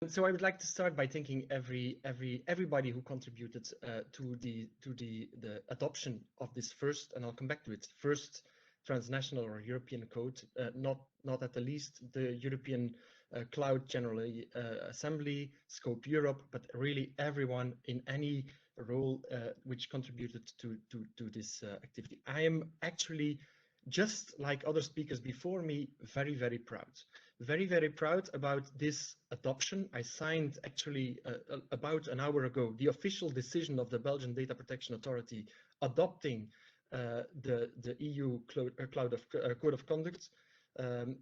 So I would like to start by thanking everybody who contributed to the adoption of this first, and I'll come back to it, first transnational or European code, not at the least the European Cloud General Assembly, Scope Europe, but really everyone in any role which contributed to this activity. I am actually, just like other speakers before me, very proud. Very proud about this adoption. I signed actually about an hour ago the official decision of the Belgian Data Protection Authority adopting the EU Code of Conduct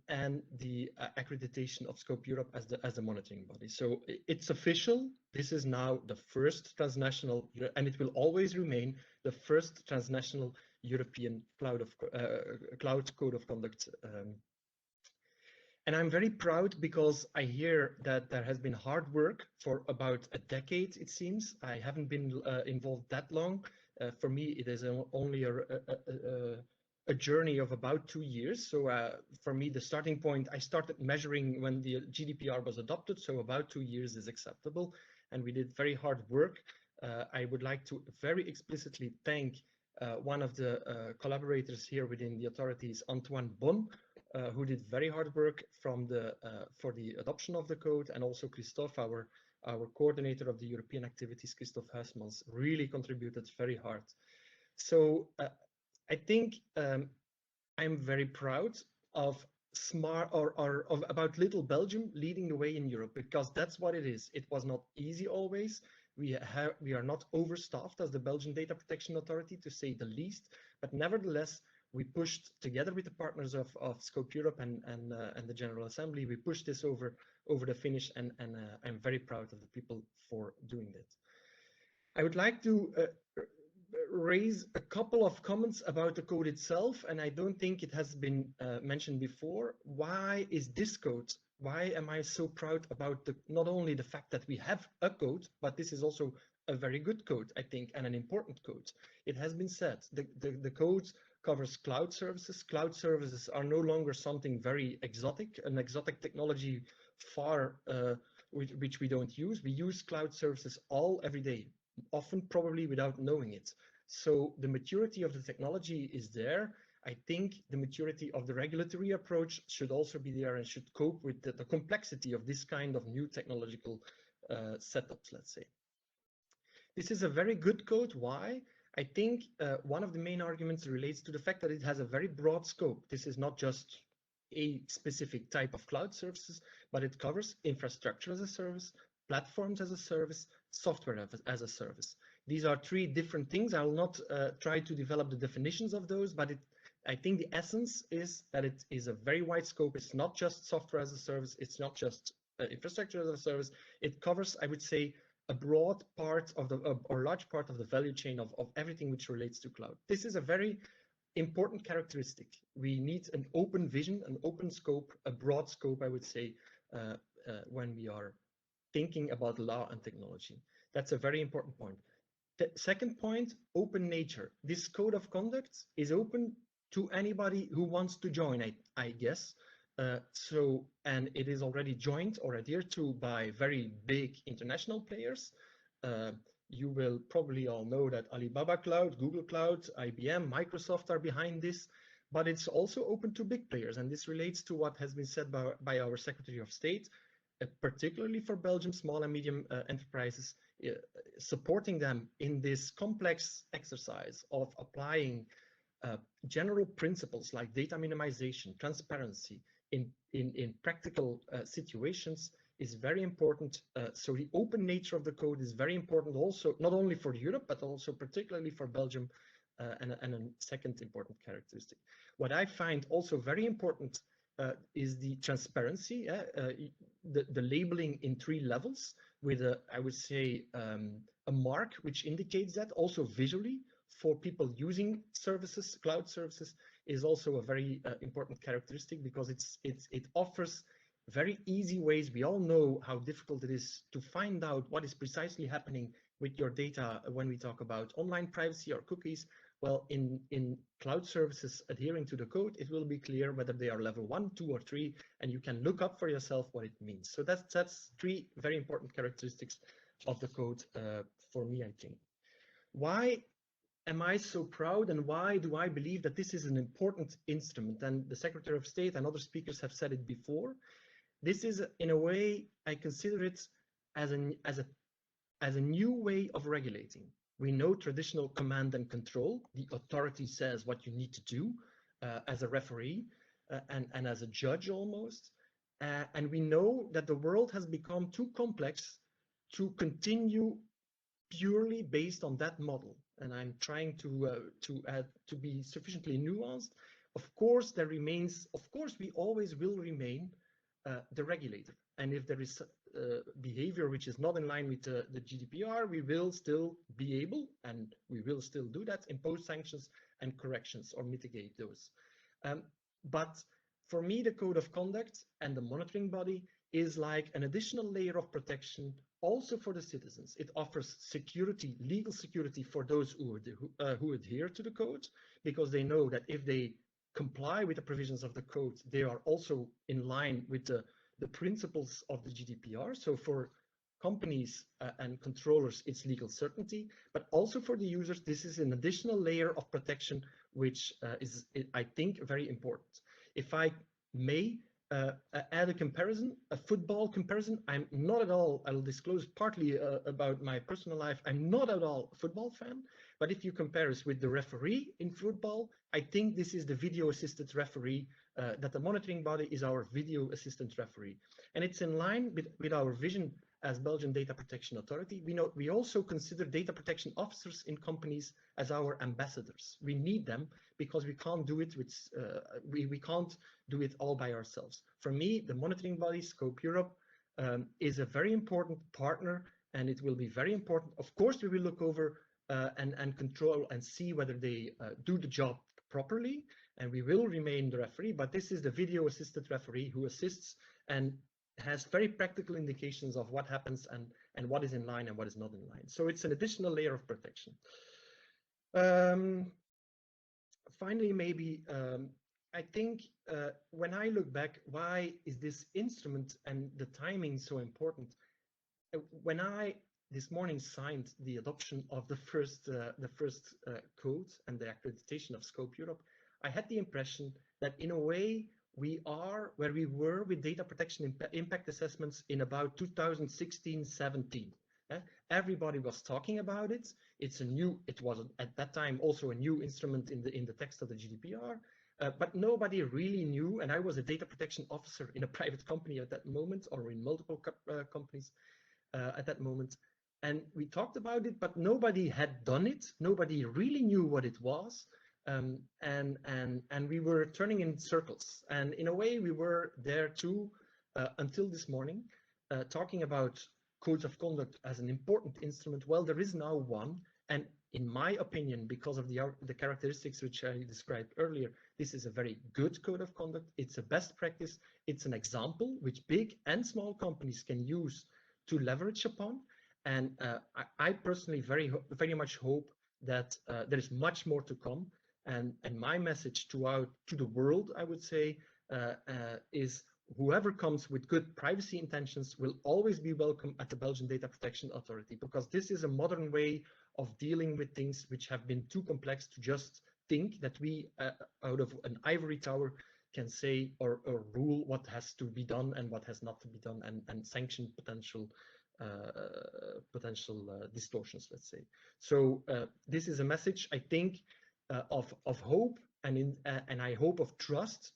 and the accreditation of Scope Europe as the monitoring body. So it's official. This is now the first transnational, and it will always remain the first transnational European Cloud Code of Conduct. And I'm very proud because I hear that there has been hard work for about a decade, it seems. I haven't been involved that long. For me, it is only a journey of about 2 years. So for me, the starting point, I started measuring when the GDPR was adopted. So about 2 years is acceptable. And we did very hard work. I would like to very explicitly thank one of the collaborators here within the authorities, Antoine Bon, who did very hard work for the adoption of the code, and also Christophe, our coordinator of the European activities, Christophe Huismans, really contributed very hard. So I think I'm very proud of about Little Belgium leading the way in Europe, because that's what it is. It was not easy always. We are not overstaffed as the Belgian Data Protection Authority, to say the least, but nevertheless, we pushed together with the partners of Scope Europe and the General Assembly. We pushed this over the finish, and I'm very proud of the people for doing that. I would like to raise a couple of comments about the code itself, and I don't think it has been mentioned before. Why is this code? Why am I so proud about not only the fact that we have a code, but this is also a very good code, I think, and an important code. It has been said, the code covers cloud services. Cloud services are no longer something very exotic, an exotic technology which we don't use. We use cloud services every day, often probably without knowing it. So the maturity of the technology is there. I think the maturity of the regulatory approach should also be there and should cope with the complexity of this kind of new technological setups, let's say. This is a very good code. Why? I think one of the main arguments relates to the fact that it has a very broad scope. This is not just a specific type of cloud services, but it covers infrastructure as a service, platforms as a service, software as a service. These are 3 different things. I will not try to develop the definitions of those, but I think the essence is that it is a very wide scope. It's not just software as a service. It's not just infrastructure as a service. It covers, I would say, a broad part of or large part of the value chain of everything which relates to cloud. This is a very important characteristic. We need an open vision, an open scope, a broad scope, I would say, when we are thinking about law and technology. That's a very important point. The second point, open nature. This code of conduct is open to anybody who wants to join, I guess. And it is already joined or adhered to by very big international players. You will probably all know that Alibaba Cloud, Google Cloud, IBM, Microsoft are behind this, but it's also open to big players. And this relates to what has been said by our Secretary of State, particularly for Belgium, small and medium enterprises, supporting them in this complex exercise of applying general principles like data minimization, transparency in practical situations is very important. So the open nature of the code is very important also, not only for Europe, but also particularly for Belgium, and a second important characteristic. What I find also very important is the transparency, the labeling in 3 levels with I would say, a mark which indicates that also visually for people using services, cloud services, is also a very important characteristic, because it offers very easy ways. We all know how difficult it is to find out what is precisely happening with your data when we talk about online privacy or cookies, Well, in cloud services adhering to the code, it will be clear whether they are level 1, 2, or 3, and you can look up for yourself what it means. So that's 3 very important characteristics of the code for me, I think. Why am I so proud, and why do I believe that this is an important instrument? And the Secretary of State and other speakers have said it before. This is, in a way, I consider it as a new way of regulating. We know traditional command and control. The authority says what you need to do as a referee and as a judge almost. And we know that the world has become too complex to continue purely based on that model. And I'm trying to be sufficiently nuanced. Of course, we always will remain the regulator. And if there is behavior which is not in line with the GDPR, we will still be able, and we will still do that, impose sanctions and corrections or mitigate those. But for me, the code of conduct and the monitoring body is like an additional layer of protection also for the citizens. It offers security, legal security for those who adhere to the code, because they know that if they comply with the provisions of the code, they are also in line with the principles of the GDPR. So for companies and controllers, it's legal certainty, but also for the users, this is an additional layer of protection, which is, I think, very important. If I may add a comparison, a football comparison, I'm not at all, I'll disclose partly about my personal life, I'm not at all a football fan, but if you compare us with the referee in football, I think this is the video assisted referee, that the monitoring body is our video assistant referee. And it's in line with our vision as Belgian Data Protection Authority. We also consider data protection officers in companies as our ambassadors. We need them because we can't do it with, we can't do it all by ourselves. For me, the monitoring body, Scope Europe, is a very important partner, and it will be very important. Of course, we will look over and control and see whether they do the job properly, and we will remain the referee, but this is the video assisted referee who assists and has very practical indications of what happens and what is in line and what is not in line. So it's an additional layer of protection. Finally, maybe, I think when I look back, why is this instrument and the timing so important? When I this morning signed the adoption of the first code and the accreditation of Scope Europe, I had the impression that in a way we are where we were with data protection impact assessments in about 2016-17. Everybody was talking about it. It was at that time also a new instrument in the text of the GDPR, but nobody really knew. And I was a data protection officer in a private company at that moment, or in multiple companies at that moment. And we talked about it, but nobody had done it. Nobody really knew what it was. And we were turning in circles. And in a way, we were there too until this morning, talking about codes of conduct as an important instrument. Well, there is now one. And in my opinion, because of the characteristics which I described earlier, this is a very good code of conduct. It's a best practice. It's an example which big and small companies can use to leverage upon. And I personally very much hope that there is much more to come. And my message to the world, I would say, is whoever comes with good privacy intentions will always be welcome at the Belgian Data Protection Authority, because this is a modern way of dealing with things which have been too complex to just think that we, out of an ivory tower, can say or rule what has to be done and what has not to be done, and sanction potential distortions, let's say. So this is a message, I think, of hope and I hope of trust.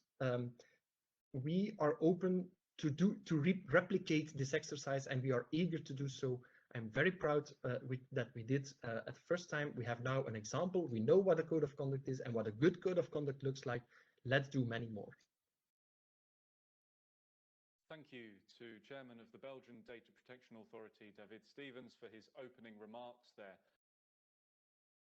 We are open to replicate this exercise, and we are eager to do so. I'm very proud that we did at the first time. We have now an example. We know what a code of conduct is and what a good code of conduct looks like. Let's do many more. Thank you to Chairman of the Belgian Data Protection Authority, David Stevens, for his opening remarks there.